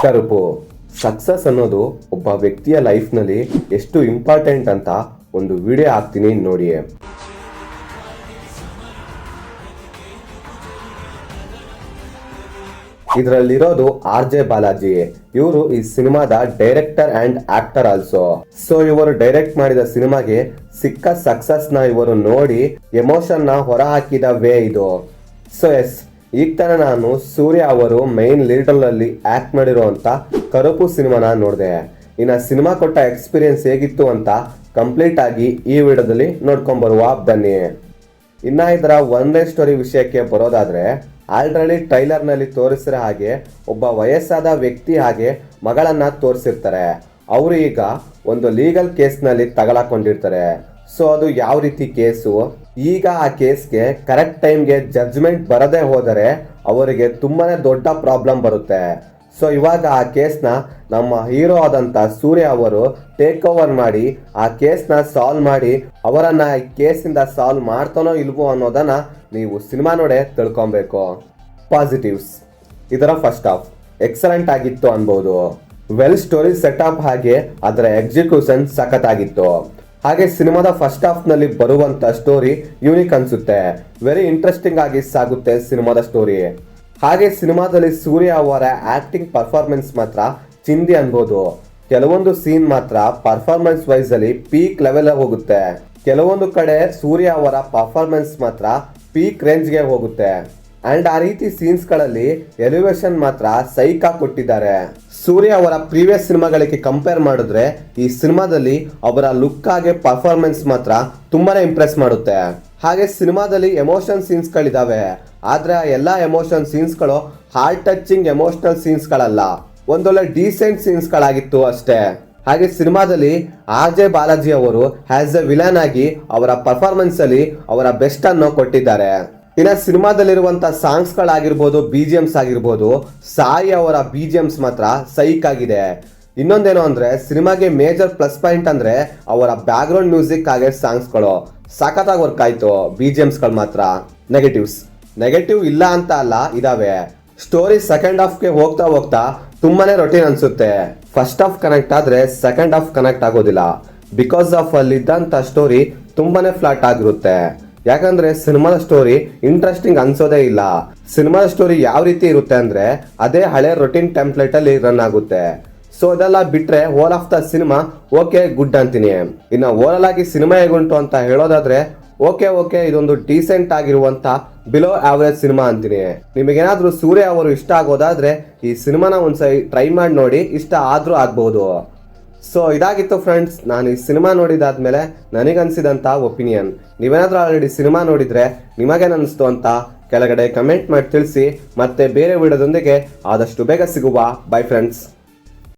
ಕರುಪು. Success ಅನ್ನೋದು ಒಬ್ಬ ವ್ಯಕ್ತಿಯ ಲೈಫ್ನಲ್ಲಿ ಎಷ್ಟು ಇಂಪಾರ್ಟೆಂಟ್ ಅಂತ ಒಂದು ವಿಡಿಯೋ ಹಾಕ್ತೀನಿ ನೋಡಿ. ಇದರಲ್ಲಿರೋದು RJ ಬಾಲಾಜಿ. ಇವರು ಈ ಸಿನಿಮಾದ director and actor also. So ಇವರು ಡೈರೆಕ್ಟ್ ಮಾಡಿದ ಸಿನಿಮಾಗೆ ಸಿಕ್ಕ ಸಕ್ಸಸ್ ನ ಇವರು ನೋಡಿ ಎಮೋಷನ್ ನ ಹೊರ ಹಾಕಿದ ವೇ ಇದು. ಸೊ ಎಸ್, ಈಗ ತರ ನಾನು ಸೂರ್ಯ ಅವರು ಮೈನ್ ಲೀಡರ್ ಅಲ್ಲಿ ಆಕ್ಟ್ ಮಾಡಿರುವಂತ ಕರುಪು ಸಿನಿಮಾನ ನೋಡಿದೆ. ಇನ್ನ ಸಿನಿಮಾ ಕೊಟ್ಟ ಎಕ್ಸ್ಪೀರಿಯನ್ಸ್ ಹೇಗಿತ್ತು ಅಂತ ಕಂಪ್ಲೀಟ್ ಆಗಿ ಈ ವಿಡಿಯೋದಲ್ಲಿ ನೋಡ್ಕೊಂಡ್ ಬರುವ ಬನ್ನಿ. ಇನ್ನ ಇದರ ಒನ್ ಲೈನ್ ಸ್ಟೋರಿ ವಿಷಯಕ್ಕೆ ಬರೋದಾದ್ರೆ, ಆಲ್ರೆಡಿ ಟ್ರೈಲರ್ ನಲ್ಲಿ ತೋರಿಸಿರೋ ಹಾಗೆ ಒಬ್ಬ ವಯಸ್ಸಾದ ವ್ಯಕ್ತಿ ಹಾಗೆ ಮಗಳನ್ನ ತೋರಿಸಿರ್ತಾರೆ. ಅವರು ಈಗ ಒಂದು ಲೀಗಲ್ ಕೇಸ್ ನಲ್ಲಿ ತಗಲಾಕೊಂಡಿರ್ತಾರೆ. ಸೊ ಅದು ಯಾವ ರೀತಿ ಕೇಸು, ಈಗ ಆ ಕೇಸ್ಗೆ ಕರೆಕ್ಟ್ ಟೈಮ್ಗೆ ಜಡ್ಜ್ಮೆಂಟ್ ಬರದೇ ಹೋದರೆ ಅವರಿಗೆ ತುಂಬಾನೇ ದೊಡ್ಡ ಪ್ರಾಬ್ಲಮ್ ಬರುತ್ತೆ. ಸೊ ಇವಾಗ ಆ ಕೇಸ್ನ ನಮ್ಮ ಹೀರೋ ಆದಂತ ಸೂರ್ಯ ಅವರು ಟೇಕ್ ಓವರ್ ಮಾಡಿ ಆ ಕೇಸ್ನ ಸಾಲ್ವ್ ಮಾಡಿ ಅವರನ್ನ ಈ ಕೇಸಿಂದ ಸಾಲ್ವ್ ಮಾಡ್ತಾನೋ ಇಲ್ವೋ ಅನ್ನೋದನ್ನ ನೀವು ಸಿನಿಮಾ ನೋಡೇ ತಿಳ್ಕೊಬೇಕು. ಪಾಸಿಟಿವ್ಸ್: ಇದರ ಫಸ್ಟ್ ಹಾಫ್ ಎಕ್ಸಲೆಂಟ್ ಆಗಿತ್ತು ಅನ್ಬೋದು. ವೆಲ್ ಸ್ಟೋರಿ ಸೆಟಪ್ ಹಾಗೆ ಅದರ ಎಕ್ಸಿಕ್ಯೂಷನ್ ಸಖತ್ತಾಗಿತ್ತು. ಹಾಗೆ ಸಿನಿಮಾದ ಫಸ್ಟ್ ಹಾಫ್ ನಲ್ಲಿ ಬರುವಂತ ಸ್ಟೋರಿ ಯೂನಿಕ್ ಅನ್ಸುತ್ತೆ. ವೆರಿ ಇಂಟ್ರೆಸ್ಟಿಂಗ್ ಆಗಿ ಸಾಗುತ್ತೆ ಸಿನಿಮಾದ ಸ್ಟೋರಿ. ಹಾಗೆ ಸಿನಿಮಾದಲ್ಲಿ ಸೂರ್ಯ ಅವರ ಆಕ್ಟಿಂಗ್ ಪರ್ಫಾರ್ಮೆನ್ಸ್ ಮಾತ್ರ ಚಿಂದಿ ಅನ್ಬೋದು. ಕೆಲವೊಂದು ಸೀನ್ ಮಾತ್ರ ಪರ್ಫಾರ್ಮೆನ್ಸ್ ವೈಸ್ ಅಲ್ಲಿ ಪೀಕ್ ಲೆವೆಲ್ ಹೋಗುತ್ತೆ. ಕೆಲವೊಂದು ಕಡೆ ಸೂರ್ಯ ಅವರ ಪರ್ಫಾರ್ಮೆನ್ಸ್ ಮಾತ್ರ ಪೀಕ್ ರೇಂಜ್ಗೆ ಹೋಗುತ್ತೆ. ಅಂಡ್ ಆ ರೀತಿ ಸೀನ್ಸ್ ಗಳಲ್ಲಿ ಎಲಿವೇಶನ್ ಮಾತ್ರ ಸೈಕಾ ಕೊಟ್ಟಿದ್ದಾರೆ. ಸೂರ್ಯ ಅವರ ಪ್ರೀವಿಯಸ್ ಸಿನಿಮಾಗಳಿಗೆ ಕಂಪೇರ್ ಮಾಡಿದ್ರೆ ಈ ಸಿನಿಮಾದಲ್ಲಿ ಅವರ ಲುಕ್ ಹಾಗೆ ಪರ್ಫಾರ್ಮೆನ್ಸ್ ಮಾತ್ರ ತುಂಬಾನೇ ಇಂಪ್ರೆಸ್ ಮಾಡುತ್ತೆ. ಹಾಗೆ ಸಿನಿಮಾದಲ್ಲಿ ಎಮೋಷನ್ ಸೀನ್ಸ್ ಗಳಿದಾವೆ, ಆದ್ರೆ ಆ ಎಲ್ಲಾ ಎಮೋಷನ್ ಸೀನ್ಸ್ ಗಳು ಹಾರ್ಟ್ ಟಚಿಂಗ್ ಎಮೋಷನಲ್ ಸೀನ್ಸ್ ಗಳಲ್ಲ, ಒಂದೊಳ್ಳೆ ಡೀಸೆಂಟ್ ಸೀನ್ಸ್ ಗಳಾಗಿತ್ತು ಅಷ್ಟೇ. ಹಾಗೆ ಸಿನಿಮಾದಲ್ಲಿ RJ ಬಾಲಾಜಿ ಅವರು ಆಸ್ ಎ ವಿಲನ್ ಆಗಿ ಅವರ ಪರ್ಫಾರ್ಮೆನ್ಸ್ ಅಲ್ಲಿ ಅವರ ಬೆಸ್ಟ್ ಅನ್ನು ಕೊಟ್ಟಿದ್ದಾರೆ. ಇನ್ನು ಸಿನಿಮಾದಲ್ಲಿರುವಂತಹ ಸಾಂಗ್ಸ್ ಗಳಾಗಿರ್ಬೋದು, BGMs ಆಗಿರ್ಬೋದು, ಸಾಯಿ ಅವರ BGMs ಮಾತ್ರ ಸೈಕ್ ಆಗಿದೆ. ಇನ್ನೊಂದೇನು ಅಂದ್ರೆ ಸಿನಿಮಾಗೆ ಮೇಜರ್ ಪ್ಲಸ್ ಪಾಯಿಂಟ್ ಅಂದ್ರೆ ಅವರ ಬ್ಯಾಕ್ ಗ್ರೌಂಡ್ ಮ್ಯೂಸಿಕ್ ಹಾಗೆ ಸಾಂಗ್ಸ್ ಗಳು ಸಖತ್ತಾಗಿ ವರ್ಕ್ ಆಯ್ತು. BGMs ಗಳು ಮಾತ್ರ. ನೆಗೆಟಿವ್ ಇಲ್ಲ ಅಂತ ಅಲ್ಲ, ಇದಾವೆ. ಸ್ಟೋರಿ ಸೆಕೆಂಡ್ ಹಾಫ್ಗೆ ಹೋಗ್ತಾ ಹೋಗ್ತಾ ತುಂಬಾನೇ ರೊಟೀನ್ ಅನ್ಸುತ್ತೆ. ಫಸ್ಟ್ ಹಾಫ್ ಕನೆಕ್ಟ್ ಆದ್ರೆ ಸೆಕೆಂಡ್ ಹಾಫ್ ಕನೆಕ್ಟ್ ಆಗೋದಿಲ್ಲ. ಬಿಕಾಸ್ ಆಫ್ ಅಲ್ಲಿದ್ದಂತ ಸ್ಟೋರಿ ತುಂಬಾನೇ ಫ್ಲಾಟ್ ಆಗಿರುತ್ತೆ. ಯಾಕಂದ್ರೆ ಸಿನಿಮಾದ ಸ್ಟೋರಿ ಇಂಟ್ರೆಸ್ಟಿಂಗ್ ಅನ್ಸೋದೇ ಇಲ್ಲ. ಸಿನಿಮಾದ ಸ್ಟೋರಿ ಯಾವ ರೀತಿ ಇರುತ್ತೆ ಅಂದ್ರೆ ಅದೇ ಹಳೆ ರೊಟೀನ್ ಟೆಂಪ್ಲೇಟ್ ಅಲ್ಲಿ ರನ್ ಆಗುತ್ತೆ. ಸೊ ಇದೆಲ್ಲ ಬಿಟ್ರೆ whole of the cinema okay good ಅಂತೀನಿ. ಇನ್ನು ಓವರ್ ಆಗಿ ಸಿನಿಮಾ ಹೇಗುಂಟು ಅಂತ ಹೇಳೋದಾದ್ರೆ ಓಕೆ ಇದೊಂದು ಡೀಸೆಂಟ್ ಆಗಿರುವಂತ ಬಿಲೋ ಆವರೇಜ್ ಸಿನಿಮಾ ಅಂತೀನಿ. ನಿಮಗೇನಾದ್ರೂ ಸೂರ್ಯ ಅವರು ಇಷ್ಟ ಆಗೋದಾದ್ರೆ ಈ ಸಿನಿಮಾನ ಒಂದ್ಸರಿ ಟ್ರೈ ಮಾಡಿ ನೋಡಿ, ಇಷ್ಟ ಆದ್ರೂ ಆಗ್ಬಹುದು. ಸೊ ಇದಾಗಿತ್ತು ಫ್ರೆಂಡ್ಸ್, ನಾನು ಈ ಸಿನಿಮಾ ನೋಡಿದಾದ್ಮೇಲೆ ನನಗನ್ಸಿದಂತ ಒಪಿನಿಯನ್. ನೀವೇನಾದ್ರೂ ಆಲ್ರೆಡಿ ಸಿನಿಮಾ ನೋಡಿದ್ರೆ ನಿಮಗೇನಿಸ್ತು ಅಂತ ಕೆಳಗಡೆ ಕಮೆಂಟ್ ಮಾಡಿ ತಿಳಿಸಿ. ಮತ್ತೆ ಬೇರೆ ವಿಡಿಯೋದೊಂದಿಗೆ ಆದಷ್ಟು ಬೇಗ ಸಿಗುವ. By friends.